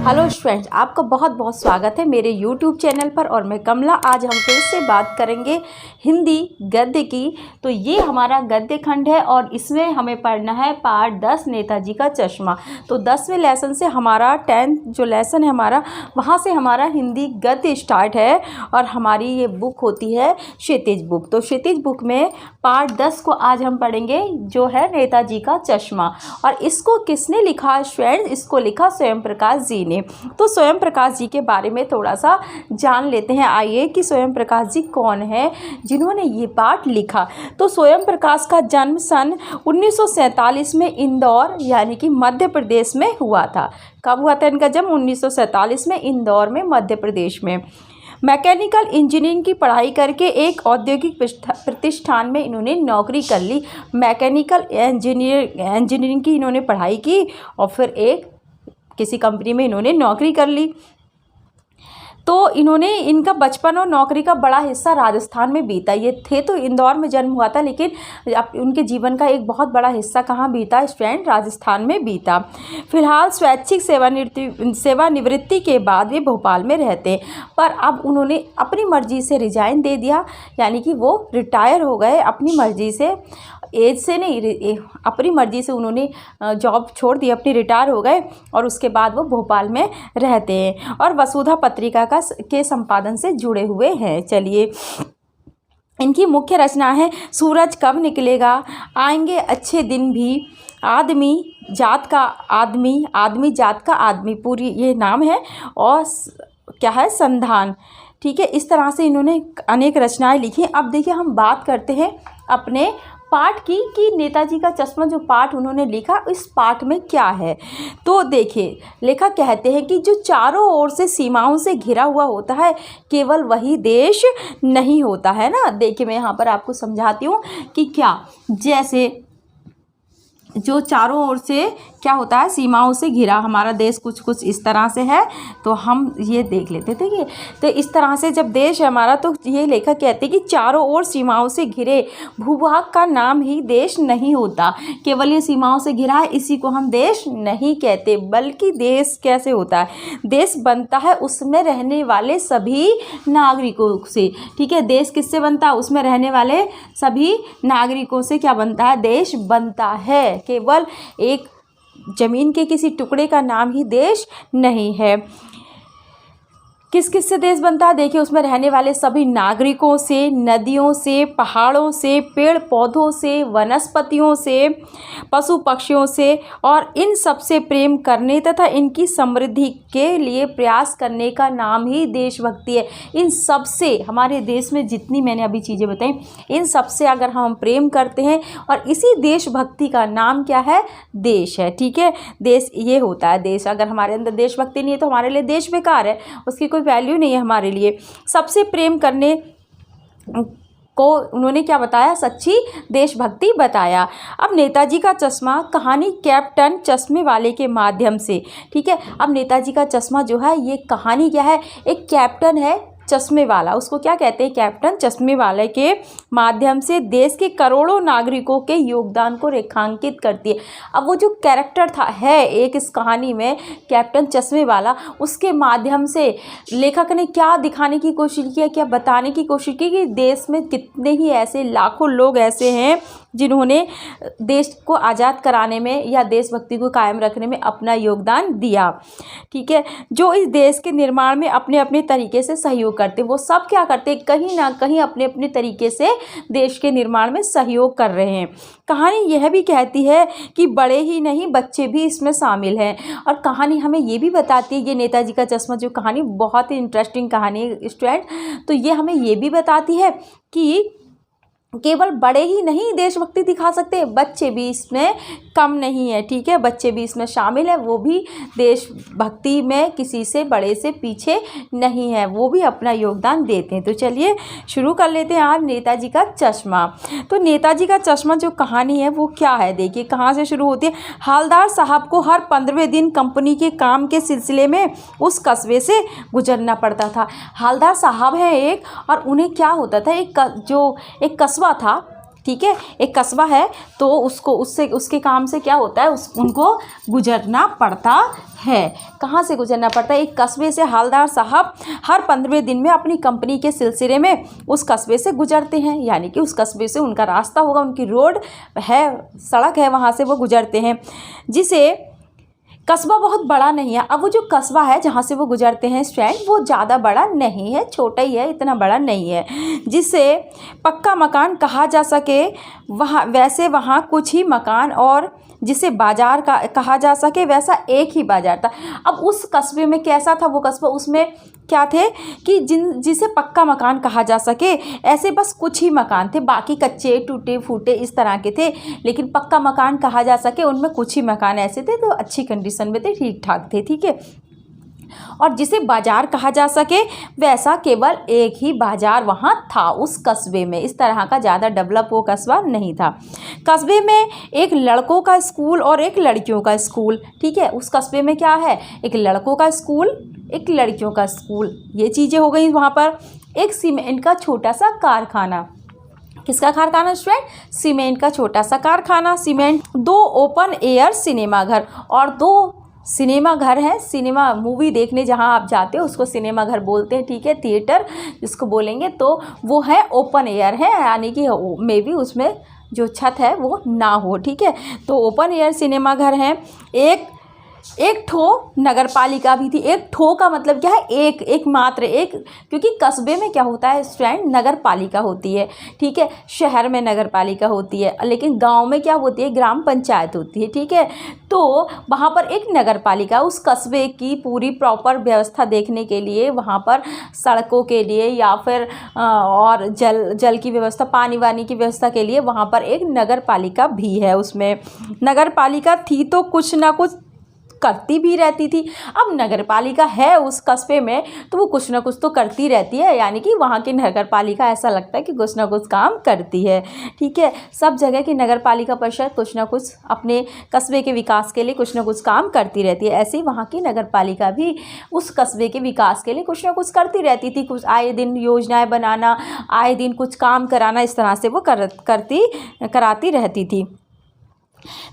Hello students, आपका बहुत बहुत स्वागत है मेरे यूट्यूब चैनल पर। और मैं कमला, आज हम फिर से बात करेंगे हिंदी गद्य की। तो ये हमारा गद्य खंड है और इसमें हमें पढ़ना है पार्ट 10 नेताजी का चश्मा। तो 10वें लेसन से हमारा 10th जो लेसन है हमारा, वहाँ से हमारा हिंदी गद्य स्टार्ट है। और हमारी ये बुक होती है क्षितिज बुक। तो क्षितिज बुक में पार्ट 10 को आज हम पढ़ेंगे, जो है नेताजी का चश्मा। और इसको किसने लिखा स्टूडेंट्स? इसको लिखा स्वयं प्रकाश जी ने। तो स्वयं प्रकाश जी के बारे में थोड़ा सा जान लेते हैं। आइए कि स्वयं प्रकाश जी कौन है जिन्होंने ये पाठ लिखा। तो स्वयं प्रकाश का जन्म सन 1947 में इंदौर यानी कि मध्य प्रदेश में हुआ था। कब हुआ था इनका जन्म? 1947 में इंदौर में, मध्य प्रदेश में। मैकेनिकल इंजीनियरिंग की पढ़ाई करके एक औद्योगिक प्रतिष्ठान में इन्होंने नौकरी कर ली। मैकेनिकल इंजीनियरिंग की इन्होंने पढ़ाई की और फिर एक किसी कंपनी में इन्होंने नौकरी कर ली। तो इनका बचपन और नौकरी का बड़ा हिस्सा राजस्थान में बीता। ये थे तो इंदौर में जन्म हुआ था, लेकिन उनके जीवन का एक बहुत बड़ा हिस्सा कहाँ बीता स्टूडेंट? राजस्थान में बीता। फिलहाल स्वैच्छिक सेवानिवृत्ति के बाद वे भोपाल में रहते हैं, पर अब उन्होंने अपनी मर्जी से रिजाइन दे दिया, यानी कि वो रिटायर हो गए अपनी मर्जी से। एज से नहीं, अपनी मर्जी से उन्होंने जॉब छोड़ दी, अपनी रिटायर हो गए और उसके बाद वो भोपाल में रहते हैं और वसुधा पत्रिका के संपादन से जुड़े हुए हैं। चलिए, इनकी मुख्य रचना है सूरज कब निकलेगा, आएंगे अच्छे दिन भी, आदमी जात का आदमी, आदमी जात का आदमी, पूरी ये नाम है। और क्या है? संधान। ठीक है, इस तरह से इन्होंने अनेक रचनाएं लिखी। अब देखिए, हम बात करते हैं अपने पाठ की कि नेताजी का चश्मा जो पाठ उन्होंने लिखा, इस पाठ में क्या है। तो देखिए, लेखक कहते हैं कि जो चारों ओर से सीमाओं से घिरा हुआ होता है, केवल वही देश नहीं होता है ना। देखिए, मैं यहाँ पर आपको समझाती हूँ कि क्या, जैसे जो चारों ओर से क्या होता है, सीमाओं से घिरा हमारा देश कुछ कुछ इस तरह से है। तो हम ये देख लेते थे कि तो इस तरह से जब देश है हमारा, तो ये लेखक कहते हैं कि चारों ओर सीमाओं से घिरे भूभाग का नाम ही देश नहीं होता। केवल ये सीमाओं से घिरा है, इसी को हम देश नहीं कहते, बल्कि देश कैसे होता है? देश बनता है उसमें रहने वाले सभी नागरिकों से। ठीक है, देश किससे बनता है? उसमें रहने वाले सभी नागरिकों से क्या बनता है? देश बनता है। केवल एक जमीन के किसी टुकड़े का नाम ही देश नहीं है। किस किस से देश बनता है? देखिए, उसमें रहने वाले सभी नागरिकों से, नदियों से, पहाड़ों से, पेड़ पौधों से, वनस्पतियों से, पशु पक्षियों से, और इन सब से प्रेम करने तथा इनकी समृद्धि के लिए प्रयास करने का नाम ही देशभक्ति है। इन सब से, हमारे देश में जितनी मैंने अभी चीज़ें बताई, इन सब से अगर हम प्रेम करते हैं, और इसी देशभक्ति का नाम क्या है? देश है। ठीक है, देश ये होता है। देश, अगर हमारे अंदर देशभक्ति नहीं है तो हमारे लिए देश बेकार है, उसकी वैल्यू नहीं है हमारे लिए। सबसे प्रेम करने को उन्होंने क्या बताया? सच्ची देशभक्ति बताया। अब नेताजी का चश्मा कहानी कैप्टन चश्मे वाले के माध्यम से। ठीक है, अब नेताजी का चश्मा जो है, ये कहानी क्या है? एक कैप्टन है चश्मे वाला, उसको क्या कहते हैं? कैप्टन चश्मे वाले के माध्यम से देश के करोड़ों नागरिकों के योगदान को रेखांकित करती है। अब वो जो कैरेक्टर था है एक इस कहानी में, कैप्टन चश्मे वाला, उसके माध्यम से लेखक ने क्या दिखाने की कोशिश किया, क्या बताने की कोशिश की कि देश में कितने ही ऐसे लाखों लोग ऐसे हैं जिन्होंने देश को आज़ाद कराने में या देशभक्ति को कायम रखने में अपना योगदान दिया। ठीक है, जो इस देश के निर्माण में अपने अपने तरीके से सहयोग करते, वो सब क्या करते? कहीं ना कहीं अपने अपने तरीके से देश के निर्माण में सहयोग कर रहे हैं। कहानी यह भी कहती है कि बड़े ही नहीं, बच्चे भी इसमें शामिल हैं। और कहानी हमें ये भी बताती है, ये नेताजी का चश्मा जो कहानी बहुत ही इंटरेस्टिंग कहानी है स्टूडेंट, तो ये हमें ये भी बताती है कि केवल बड़े ही नहीं देशभक्ति दिखा सकते, बच्चे भी इसमें कम नहीं है। ठीक है, बच्चे भी इसमें शामिल है, वो भी देशभक्ति में किसी से बड़े से पीछे नहीं है, वो भी अपना योगदान देते हैं। तो चलिए शुरू कर लेते हैं आज नेताजी का चश्मा। तो नेताजी का चश्मा जो कहानी है वो क्या है? देखिए, कहाँ से शुरू होती है। हवलदार साहब को हर 15वें दिन कंपनी के काम के सिलसिले में उस कस्बे से गुजरना पड़ता था। हवलदार साहब हैं एक, और उन्हें क्या होता था, एक कस्बा था ठीक है, एक कस्बा है तो उसको उसके काम से क्या होता है, उनको गुजरना पड़ता है। कहाँ से गुजरना पड़ता है? एक कस्बे से हवलदार साहब हर 15वें दिन में अपनी कंपनी के सिलसिले में उस कस्बे से गुजरते हैं, यानी कि उस कस्बे से उनका रास्ता होगा, उनकी रोड है, सड़क है, वहाँ से वो गुजरते हैं। जिसे कस्बा बहुत बड़ा नहीं है। अब वो जो कस्बा है जहाँ से वो गुजरते हैं स्टूडेंट, वो ज़्यादा बड़ा नहीं है, छोटा ही है, इतना बड़ा नहीं है जिसे पक्का मकान कहा जा सके। वहाँ कुछ ही मकान और जिसे बाज़ार का कहा जा सके वैसा एक ही बाज़ार था। अब उस कस्बे में कैसा था वो कस्बा, उसमें क्या थे कि जिसे पक्का मकान कहा जा सके, ऐसे बस कुछ ही मकान थे, बाकी कच्चे टूटे फूटे इस तरह के थे। लेकिन पक्का मकान कहा जा सके उनमें कुछ ही मकान ऐसे थे तो अच्छी कंडीशन में थे, ठीक ठाक थे, ठीक है। और जिसे बाज़ार कहा जा सके वैसा केवल एक ही बाज़ार वहाँ था उस कस्बे में। इस तरह का ज़्यादा डेवलप वो कस्बा नहीं था। कस्बे में एक लड़कों का स्कूल और एक लड़कियों का स्कूल, ठीक है। उस कस्बे में क्या है, एक लड़कों का स्कूल, एक लड़कियों का स्कूल, ये चीज़ें हो गई। वहाँ पर एक सीमेंट का छोटा सा कारखाना, किसका कारखाना स्टूडेंट? सीमेंट का छोटा सा कारखाना, सीमेंट। 2 ओपन एयर सिनेमा घर, और 2 सिनेमा घर है। सिनेमा मूवी देखने जहाँ आप जाते हो उसको सिनेमा घर बोलते हैं, ठीक है, थिएटर जिसको बोलेंगे। तो वो है ओपन एयर है, यानी कि मे बी उसमें जो छत है वो ना हो, ठीक है। तो ओपन एयर सिनेमा घर हैं। एक ठो नगर पालिका भी थी। एक ठो का मतलब क्या है, एक मात्र एक, क्योंकि कस्बे में क्या होता है स्टूडेंट, नगर पालिका होती है, ठीक है। शहर में नगर पालिका होती है, लेकिन गांव में क्या होती है, ग्राम पंचायत होती है, ठीक है। तो वहाँ पर एक नगर पालिका उस कस्बे की पूरी प्रॉपर व्यवस्था देखने के लिए, वहाँ पर सड़कों के लिए या फिर और जल की व्यवस्था, पानी वानी की व्यवस्था के लिए वहाँ पर एक नगर पालिका भी है। उसमें नगर पालिका थी तो कुछ ना कुछ करती भी रहती थी। अब नगर पालिका है उस कस्बे में तो वो कुछ ना कुछ तो करती रहती है, यानी कि वहाँ की नगर पालिका ऐसा लगता है कि कुछ ना कुछ काम करती है, ठीक है। सब जगह की नगर पालिका परिषद कुछ ना कुछ अपने कस्बे के विकास के लिए कुछ ना कुछ काम करती रहती है। ऐसे ही वहाँ की नगर पालिका भी उस कस्बे के विकास के लिए कुछ ना कुछ करती रहती थी। कुछ आए दिन योजनाएँ बनाना, आए दिन कुछ काम कराना, इस तरह से वो कराती रहती थी।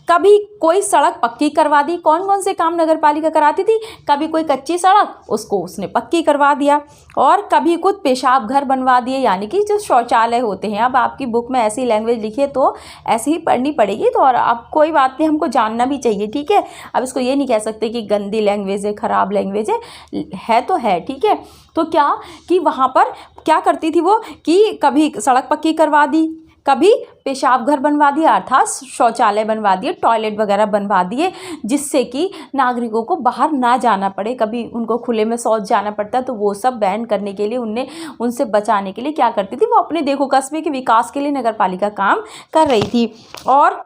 कभी कोई सड़क पक्की करवा दी। कौन कौन से काम नगर पालिका कराती थी? कभी कोई कच्ची सड़क, उसको उसने पक्की करवा दिया, और कभी कुछ पेशाब घर बनवा दिए, यानी कि जो शौचालय होते हैं। अब आपकी बुक में ऐसी लैंग्वेज लिखी है तो ऐसे ही पढ़नी पड़ेगी, तो और अब कोई बात नहीं, हमको जानना भी चाहिए, ठीक है। अब इसको ये नहीं कह सकते कि गंदी लैंग्वेज है, ख़राब लैंग्वेज है तो है, ठीक है। तो क्या कि वहाँ पर क्या करती थी वो कि कभी सड़क पक्की करवा दी, कभी पेशाब घर बनवा दिया अर्थात शौचालय बनवा दिए, टॉयलेट वगैरह बनवा दिए, जिससे कि नागरिकों को बाहर ना जाना पड़े। कभी उनको खुले में शौच जाना पड़ता तो वो सब बैन करने के लिए उनसे बचाने के लिए क्या करती थी वो अपने देखो कस्बे के विकास के लिए नगर पालिका काम कर रही थी। और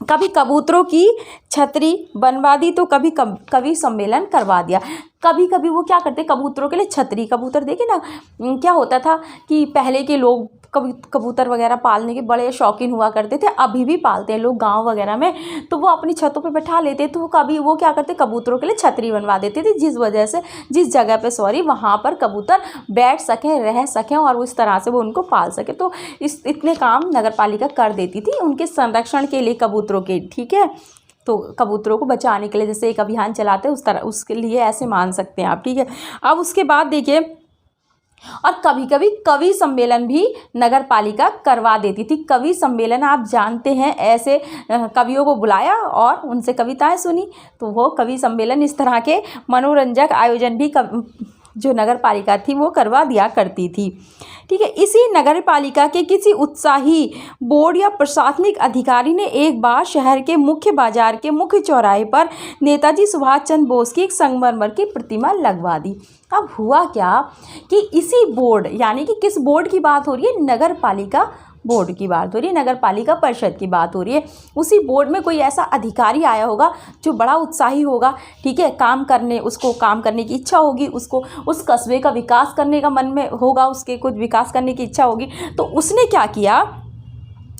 कभी कबूतरों की छतरी बनवा दी, तो कभी कवि सम्मेलन करवा दिया। कभी कभी वो क्या करते, कबूतरों के लिए छतरी, कबूतर देखे ना, क्या होता था कि पहले के लोग कबूतर वगैरह पालने के बड़े शौकीन हुआ करते थे, अभी भी पालते हैं लोग गांव वगैरह में, तो वो अपनी छतों पे बैठा लेते, तो कभी वो क्या करते, कबूतरों के लिए छतरी बनवा देते थे, जिस जगह पे वहाँ पर कबूतर बैठ सकें, रह सकें, और उस तरह से वो उनको पाल सके। तो इतने काम नगर पालिका कर देती थी उनके संरक्षण के लिए कबूतरों के, ठीक है। तो कबूतरों को बचाने के लिए जैसे एक अभियान चलाते हैं उस तरह, उसके लिए ऐसे मान सकते हैं आप, ठीक है। अब उसके बाद देखिए, और कभी कभी कवि सम्मेलन भी नगर पालिका करवा देती थी। कवि सम्मेलन आप जानते हैं, ऐसे कवियों को बुलाया और उनसे कविताएं सुनी, तो वो कवि सम्मेलन इस तरह के मनोरंजक आयोजन भी जो नगर पालिका थी वो करवा दिया करती थी, ठीक है। इसी नगर पालिका के किसी उत्साही बोर्ड या प्रशासनिक अधिकारी ने एक बार शहर के मुख्य बाजार के मुख्य चौराहे पर नेताजी सुभाष चंद्र बोस की एक संगमरमर की प्रतिमा लगवा दी। अब हुआ क्या कि इसी बोर्ड, यानी कि किस बोर्ड की बात हो रही है, नगर पालिका बोर्ड की बात हो रही है, नगर पालिका परिषद की बात हो रही है। उसी बोर्ड में कोई ऐसा अधिकारी आया होगा जो बड़ा उत्साही होगा, ठीक है, उसको काम करने की इच्छा होगी, उसको उस कस्बे का विकास करने का मन में होगा, उसके कुछ विकास करने की इच्छा होगी। तो उसने क्या किया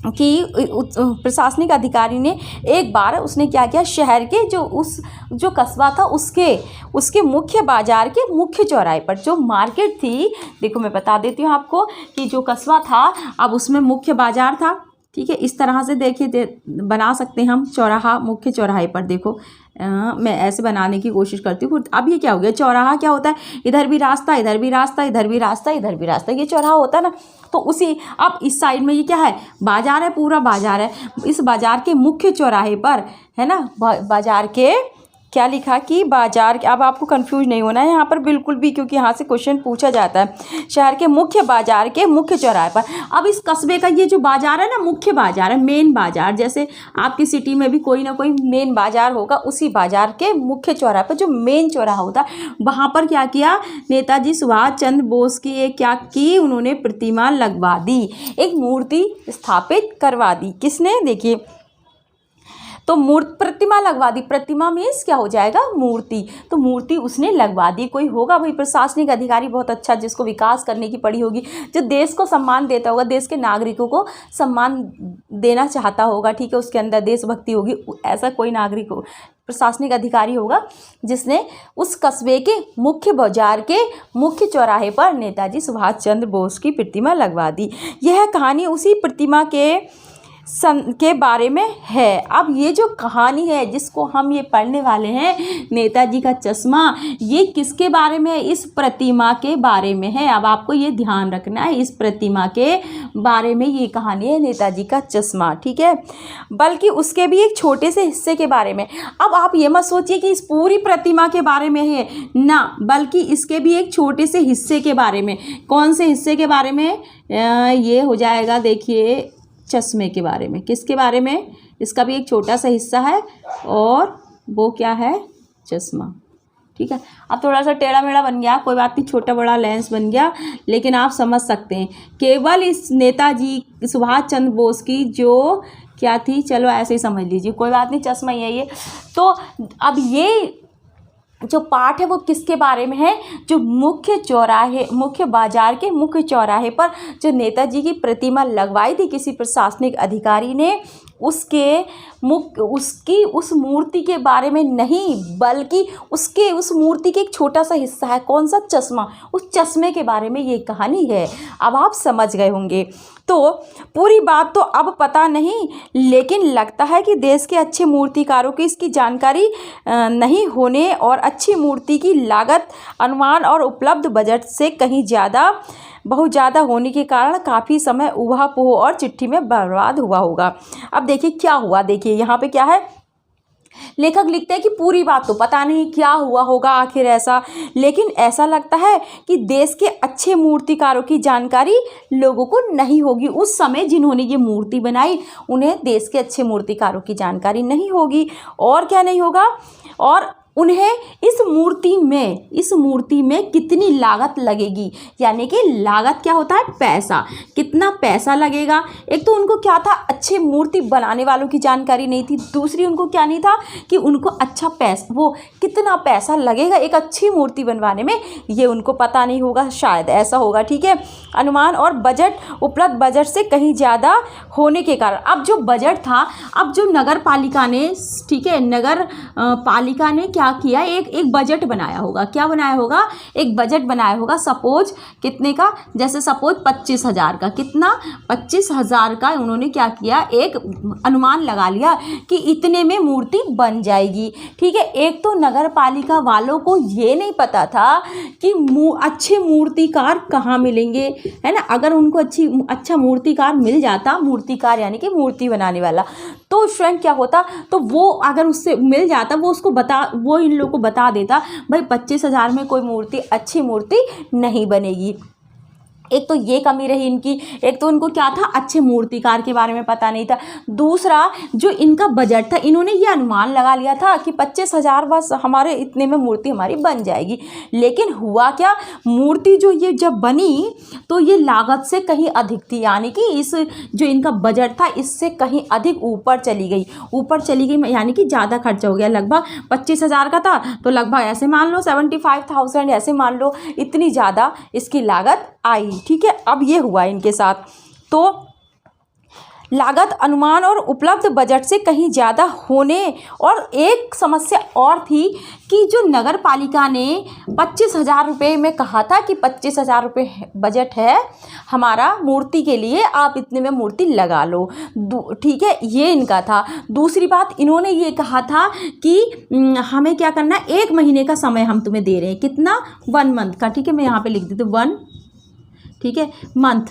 कि प्रशासनिक अधिकारी ने एक बार उसने क्या किया, शहर के जो कस्बा था उसके मुख्य बाजार के मुख्य चौराहे पर जो मार्केट थी, देखो मैं बता देती हूँ आपको कि जो कस्बा था अब उसमें मुख्य बाजार था, ठीक है। इस तरह से देखिए बना सकते हैं हम चौराहा, मुख्य चौराहे पर देखो मैं ऐसे बनाने की कोशिश करती हूँ। अब ये क्या हो गया, चौराहा क्या होता है, इधर भी रास्ता, इधर भी रास्ता, इधर भी रास्ता, इधर भी रास्ता, ये चौराहा होता है ना। तो उसी अब इस साइड में ये क्या है, बाजार है, पूरा बाजार है। इस बाजार के मुख्य चौराहे पर है ना, बाजार के क्या लिखा कि बाजार, अब आपको कंफ्यूज नहीं होना है यहाँ पर बिल्कुल भी, क्योंकि यहाँ से क्वेश्चन पूछा जाता है। शहर के मुख्य बाजार के मुख्य चौराहे पर, अब इस कस्बे का ये जो बाजार है ना, मुख्य बाजार है, मेन बाजार, जैसे आपकी सिटी में भी कोई ना कोई मेन बाजार होगा, उसी बाजार के मुख्य चौराहे पर जो मेन चौराहा होता है, वहाँ पर क्या किया, नेताजी सुभाष चंद्र बोस की एक क्या की, उन्होंने प्रतिमा लगवा दी, एक मूर्ति स्थापित करवा दी। किसने, देखिए तो प्रतिमा लगवा दी, प्रतिमा मीन्स क्या हो जाएगा, मूर्ति, तो मूर्ति उसने लगवा दी। कोई होगा भाई प्रशासनिक अधिकारी बहुत अच्छा, जिसको विकास करने की पड़ी होगी, जो देश को सम्मान देता होगा, देश के नागरिकों को सम्मान देना चाहता होगा, ठीक है, उसके अंदर देशभक्ति होगी, ऐसा कोई नागरिक हो, प्रशासनिक अधिकारी होगा जिसने उस कस्बे के मुख्य बाजार के मुख्य चौराहे पर नेताजी सुभाष चंद्र बोस की प्रतिमा लगवा दी। यह कहानी उसी प्रतिमा के बारे में है। अब ये जो कहानी है जिसको हम ये पढ़ने वाले हैं, नेताजी का चश्मा, ये किसके बारे में है, इस प्रतिमा के बारे में है। अब आपको ये ध्यान रखना है, इस प्रतिमा के बारे में ये कहानी है, नेताजी का चश्मा, ठीक है, बल्कि उसके भी एक छोटे से हिस्से के बारे में। अब आप ये मत सोचिए कि इस पूरी प्रतिमा के बारे में है ना, बल्कि इसके भी एक छोटे से हिस्से के बारे में। कौन से हिस्से के बारे में, ये हो जाएगा, देखिए चश्मे के बारे में। किसके बारे में, इसका भी एक छोटा सा हिस्सा है और वो क्या है, चश्मा, ठीक है। अब थोड़ा सा टेढ़ा मेढ़ा बन गया, कोई बात नहीं, छोटा बड़ा लेंस बन गया, लेकिन आप समझ सकते हैं। केवल इस नेताजी सुभाष चंद्र बोस की जो क्या थी, चलो ऐसे ही समझ लीजिए, कोई बात नहीं, चश्मा यही है। तो अब ये जो पाठ है वो किसके बारे में है, जो मुख्य बाजार के मुख्य चौराहे पर जो नेताजी की प्रतिमा लगवाई थी किसी प्रशासनिक अधिकारी ने, उसकी उस मूर्ति के बारे में नहीं, बल्कि उस मूर्ति के एक छोटा सा हिस्सा है, कौन सा, चश्मा, उस चश्मे के बारे में ये कहानी है। अब आप समझ गए होंगे। तो पूरी बात तो अब पता नहीं, लेकिन लगता है कि देश के अच्छे मूर्तिकारों की इसकी जानकारी नहीं होने और अच्छी मूर्ति की लागत, अनुमान और उपलब्ध बजट से कहीं बहुत ज़्यादा होने के कारण काफ़ी समय ऊहा-पोह और चिट्ठी में बर्बाद हुआ होगा। अब देखिए क्या हुआ, देखिए यहाँ पे क्या है, लेखक लिखते हैं कि पूरी बात तो पता नहीं क्या हुआ होगा आखिर ऐसा, लेकिन ऐसा लगता है कि देश के अच्छे मूर्तिकारों की जानकारी लोगों को नहीं होगी। उस समय जिन्होंने ये मूर्ति बनाई उन्हें देश के अच्छे मूर्तिकारों की जानकारी नहीं होगी। और क्या नहीं होगा, और उन्हें इस मूर्ति में कितनी लागत लगेगी, यानी कि लागत क्या होता है, पैसा, कितना पैसा लगेगा। एक तो उनको क्या था, अच्छे मूर्ति बनाने वालों की जानकारी नहीं थी, दूसरी उनको क्या नहीं था कि उनको अच्छा वो कितना पैसा लगेगा एक अच्छी मूर्ति बनवाने में, ये उनको पता नहीं होगा, शायद ऐसा होगा, ठीक है। अनुमान और बजट, उपलब्ध बजट से कहीं ज़्यादा होने के कारण अब जो बजट था, अब जो नगर पालिका ने, ठीक है, नगर पालिका ने क्या किया, एक बजट बनाया होगा, क्या बनाया होगा, एक बजट बनाया होगा, सपोज कितने का, जैसे सपोज 25,000 का, कितना, 25,000 का उन्होंने क्या किया, एक अनुमान लगा लिया कि इतने में मूर्ति बन जाएगी, ठीक है। एक तो नगर पालिका वालों को ये नहीं पता था कि अच्छे मूर्तिकार कहाँ मिलेंगे, है ना। अगर उनको अच्छा मूर्तिकार मिल जाता, मूर्तिकार यानी कि मूर्ति बनाने वाला, तो स्टूडेंट क्या होता, तो वो अगर उससे मिल जाता, वो इन लोगों को बता देता भाई 25,000 में कोई मूर्ति, अच्छी मूर्ति नहीं बनेगी। एक तो ये कमी रही इनकी, एक तो उनको क्या था, अच्छे मूर्तिकार के बारे में पता नहीं था, दूसरा जो इनका बजट था, इन्होंने ये अनुमान लगा लिया था कि 25,000 बस हमारे इतने में मूर्ति हमारी बन जाएगी। लेकिन हुआ क्या, मूर्ति जो ये जब बनी तो ये लागत से कहीं अधिक थी, यानी कि इस जो इनका बजट था इससे कहीं अधिक ऊपर चली गई, यानी कि ज़्यादा खर्चा हो गया। लगभग 25,000 का था तो लगभग ऐसे मान लो 75,000, ऐसे मान लो, इतनी ज़्यादा इसकी लागत आई, ठीक है। अब ये हुआ इनके साथ, तो लागत अनुमान और उपलब्ध बजट से कहीं ज़्यादा होने, और एक समस्या और थी कि जो नगर पालिका ने 25,000 रुपये में कहा था कि 25,000 रुपये बजट है हमारा मूर्ति के लिए, आप इतने में मूर्ति लगा लो, ठीक है, ये इनका था। दूसरी बात, इन्होंने ये कहा था कि हमें क्या करना है, 1 महीने का समय हम तुम्हें दे रहे हैं, कितना, 1 मंथ का, ठीक है, मैं यहाँ पे लिख देती हूँ 1, ठीक है, मंथ,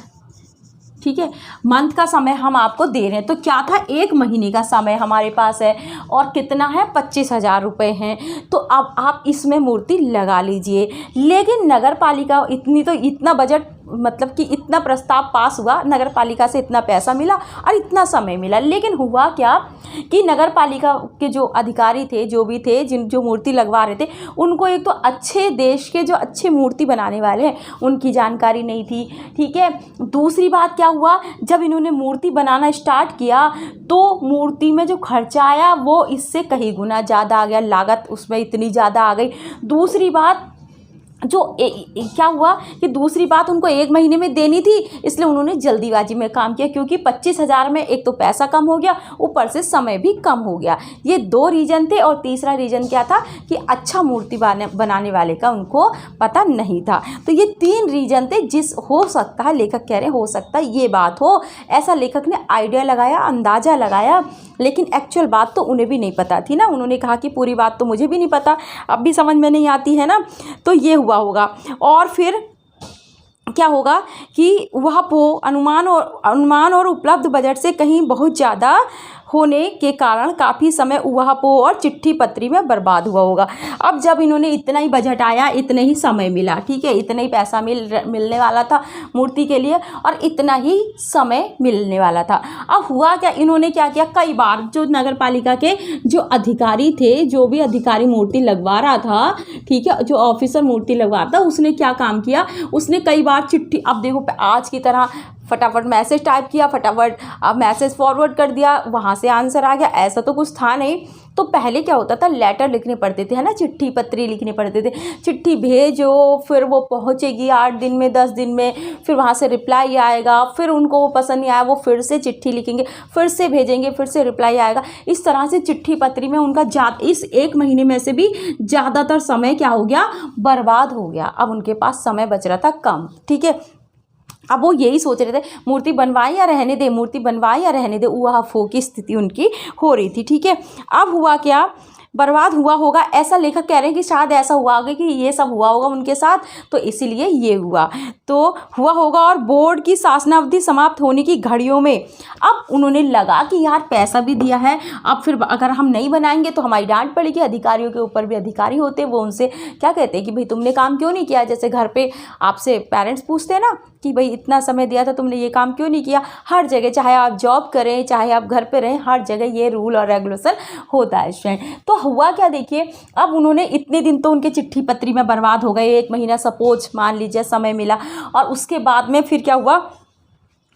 ठीक है, मंथ का समय हम आपको दे रहे हैं। तो क्या था, 1 महीने का समय हमारे पास है और कितना है, 25,000 रुपये हैं। तो अब आप इसमें मूर्ति लगा लीजिए। लेकिन नगर पालिका इतना बजट, मतलब कि इतना प्रस्ताव पास हुआ, नगर पालिका से इतना पैसा मिला और इतना समय मिला, लेकिन हुआ क्या कि नगर पालिका के जो अधिकारी थे, जो भी थे, जो मूर्ति लगवा रहे थे, उनको एक तो अच्छे देश के जो अच्छे मूर्ति बनाने वाले हैं उनकी जानकारी नहीं थी, ठीक है। दूसरी बात क्या हुआ, जब इन्होंने मूर्ति बनाना स्टार्ट किया तो मूर्ति में जो खर्चा आया वो इससे कहीं गुना ज़्यादा आ गया, लागत उसमें इतनी ज़्यादा आ गई। दूसरी बात क्या हुआ कि दूसरी बात उनको 1 महीने में देनी थी, इसलिए उन्होंने जल्दीबाजी में काम किया, क्योंकि 25,000 में एक तो पैसा कम हो गया, ऊपर से समय भी कम हो गया। ये 2 रीज़न थे। और तीसरा रीज़न क्या था कि अच्छा मूर्ति बनाने वाले का उनको पता नहीं था। तो ये 3 रीज़न थे। हो सकता है, लेखक कह रहे हो सकता है ये बात हो, ऐसा लेखक ने आइडिया लगाया, अंदाज़ा लगाया, लेकिन एक्चुअल बात तो उन्हें भी नहीं पता थी ना। उन्होंने कहा कि पूरी बात तो मुझे भी नहीं पता, अब भी समझ में नहीं आती है ना। तो ये हुआ होगा। और फिर क्या होगा कि वह अनुमान और उपलब्ध बजट से कहीं बहुत ज़्यादा होने के कारण काफ़ी समय उहापोह और चिट्ठी पत्री में बर्बाद हुआ होगा। अब जब इन्होंने इतना ही बजट आया, इतने ही समय मिला, ठीक है, इतना ही पैसा मिलने वाला था मूर्ति के लिए और इतना ही समय मिलने वाला था। अब हुआ क्या, इन्होंने क्या किया, कई बार जो नगर पालिका के जो अधिकारी थे, जो भी अधिकारी मूर्ति लगवा रहा था, ठीक है, जो ऑफिसर मूर्ति लगवा रहा था, उसने क्या काम किया, उसने कई बार चिट्ठी, अब देखो आज की तरह फटाफट मैसेज टाइप किया, फटाफट अब मैसेज फॉरवर्ड कर दिया, वहाँ से आंसर आ गया, ऐसा तो कुछ था नहीं। तो पहले क्या होता था, लेटर लिखने पड़ते थे, है ना, चिट्ठी पत्री लिखने पड़ते थे, चिट्ठी भेजो, फिर वो पहुँचेगी 8 दिन में, 10 दिन में, फिर वहाँ से रिप्लाई आएगा, फिर उनको वो पसंद नहीं आया, वो फिर से चिट्ठी लिखेंगे, फिर से भेजेंगे, फिर से रिप्लाई आएगा। इस तरह से चिट्ठी पत्री में उनका इस 1 महीने में से भी ज़्यादातर समय क्या हो गया, बर्बाद हो गया। अब उनके पास समय बच रहा था कम, ठीक है। अब वो यही सोच रहे थे, मूर्ति बनवाए या रहने दे, मूर्ति बनवाए या रहने दे, उहापोह की स्थिति उनकी हो रही थी, ठीक है। अब हुआ क्या, बर्बाद हुआ होगा, ऐसा लेखक कह रहे हैं कि शायद ऐसा हुआ होगा कि ये सब हुआ होगा उनके साथ, तो इसीलिए ये हुआ होगा। और बोर्ड की शासनावधि समाप्त होने की घड़ियों में अब उन्होंने लगा कि यार पैसा भी दिया है, अब फिर अगर हम नहीं बनाएंगे तो हमारी डांट पड़ेगी। अधिकारियों के ऊपर भी अधिकारी होते, वो उनसे क्या कहते हैं कि भाई तुमने काम क्यों नहीं किया। जैसे घर पे आपसे पेरेंट्स पूछते हैं ना कि भाई इतना समय दिया था, तुमने ये काम क्यों नहीं किया। हर जगह, चाहे आप जॉब करें, चाहे आप घर पे रहें, हर जगह ये रूल और रेगुलेशन होता है स्टूडेंट। तो हुआ क्या, देखिए, अब उन्होंने इतने दिन तो उनके चिट्ठी पत्री में बर्बाद हो गए, 1 महीना सपोज मान लीजिए समय मिला, और उसके बाद में फिर क्या हुआ,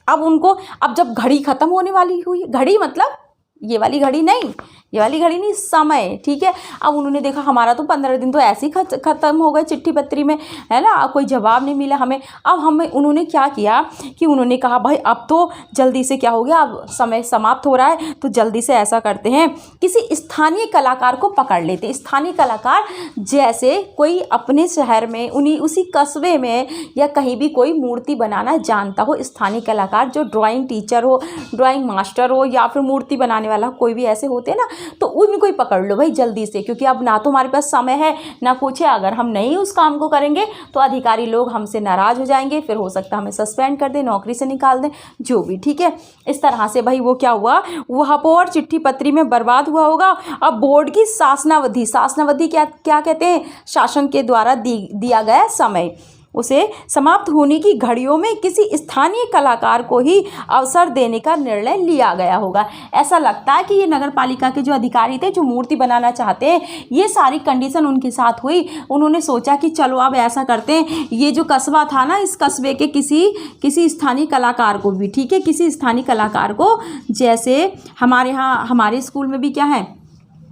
अब जब घड़ी ख़त्म होने वाली हुई, घड़ी मतलब ये वाली घड़ी नहीं, समय, ठीक है। अब उन्होंने देखा हमारा तो 15 दिन तो ऐसे ही ख़त्म हो गए चिट्ठी पत्री में, है ना, कोई जवाब नहीं मिला हमें। अब उन्होंने क्या किया कि उन्होंने कहा भाई अब तो जल्दी से क्या हो गया, अब समय समाप्त हो रहा है, तो जल्दी से ऐसा करते हैं, किसी स्थानीय कलाकार को पकड़ लेते हैं। स्थानीय कलाकार जैसे कोई अपने शहर में, उसी कस्बे में या कहीं भी कोई मूर्ति बनाना जानता हो, स्थानीय कलाकार जो ड्राइंग टीचर हो, ड्राइंग मास्टर हो, या फिर मूर्ति बनाने वाला कोई भी ऐसे होते हैं ना, तो उनको ही पकड़ लो भाई जल्दी से, क्योंकि अब ना तो हमारे पास समय है ना कुछ है। अगर हम नहीं उस काम को करेंगे तो अधिकारी लोग हमसे नाराज़ हो जाएंगे, फिर हो सकता है हमें सस्पेंड कर दें, नौकरी से निकाल दें, जो भी, ठीक है। इस तरह से भाई वो क्या हुआ, उहापोह और चिट्ठी पत्री में बर्बाद हुआ होगा। अब बोर्ड की शासनावधि क्या कहते हैं, शासन के द्वारा दिया गया समय, उसे समाप्त होने की घड़ियों में किसी स्थानीय कलाकार को ही अवसर देने का निर्णय लिया गया होगा। ऐसा लगता है कि ये नगर पालिका के जो अधिकारी थे, जो मूर्ति बनाना चाहते हैं, ये सारी कंडीशन उनके साथ हुई। उन्होंने सोचा कि चलो अब ऐसा करते हैं, ये जो कस्बा था ना, इस कस्बे के किसी स्थानीय कलाकार को भी, ठीक है, किसी स्थानीय कलाकार को, जैसे हमारे यहाँ हमारे स्कूल में भी क्या है,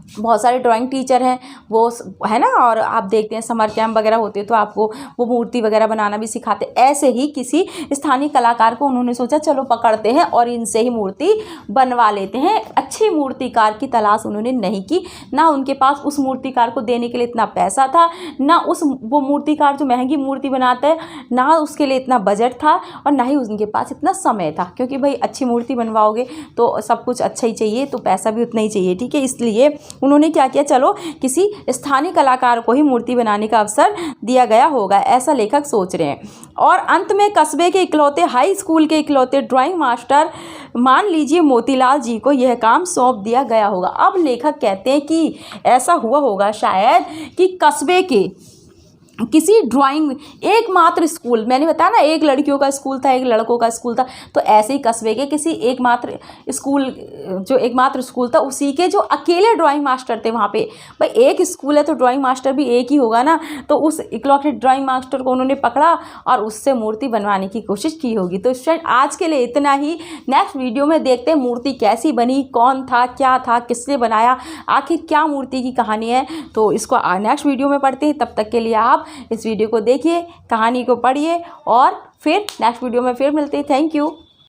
बहुत सारे ड्राइंग टीचर हैं वो है ना, और आप देखते हैं समर कैंप वगैरह होते हैं तो आपको वो मूर्ति वगैरह बनाना भी सिखाते। ऐसे ही किसी स्थानीय कलाकार को उन्होंने सोचा चलो पकड़ते हैं और इनसे ही मूर्ति बनवा लेते हैं। अच्छी मूर्तिकार की तलाश उन्होंने नहीं की, ना उनके पास उस मूर्तिकार को देने के लिए इतना पैसा था, ना वो मूर्तिकार जो महंगी मूर्ति बनाता है ना उसके लिए इतना बजट था, और ना ही उनके पास इतना समय था, क्योंकि भाई अच्छी मूर्ति बनवाओगे तो सब कुछ अच्छा ही चाहिए, तो पैसा भी उतना ही चाहिए, ठीक है। इसलिए उन्होंने क्या किया, चलो किसी स्थानीय कलाकार को ही मूर्ति बनाने का अवसर दिया गया होगा, ऐसा लेखक सोच रहे हैं। और अंत में कस्बे के इकलौते हाई स्कूल के इकलौते ड्राइंग मास्टर मान लीजिए मोतीलाल जी को यह काम सौंप दिया गया होगा। अब लेखक कहते हैं कि ऐसा हुआ होगा शायद कि कस्बे के किसी ड्राइंग एकमात्र स्कूल, मैंने बताया ना एक लड़कियों का स्कूल था एक लड़कों का स्कूल था, तो ऐसे ही कस्बे के किसी एकमात्र स्कूल, जो एकमात्र स्कूल था उसी के जो अकेले ड्राइंग मास्टर थे वहाँ पे, भाई एक स्कूल है तो ड्राइंग मास्टर भी एक ही होगा ना, तो उस इकलौते ड्राइंग मास्टर को उन्होंने पकड़ा और उससे मूर्ति बनवाने की कोशिश की होगी। तो फ्रेंड आज के लिए इतना ही, नेक्स्ट वीडियो में देखते हैं मूर्ति कैसी बनी, कौन था, क्या था, किसने बनाया, आखिर क्या मूर्ति की कहानी है, तो इसको नेक्स्ट वीडियो में पढ़ते हैं। तब तक के लिए आप इस वीडियो को देखिए, कहानी को पढ़िए और फिर नेक्स्ट वीडियो में फिर मिलते हैं। Thank you.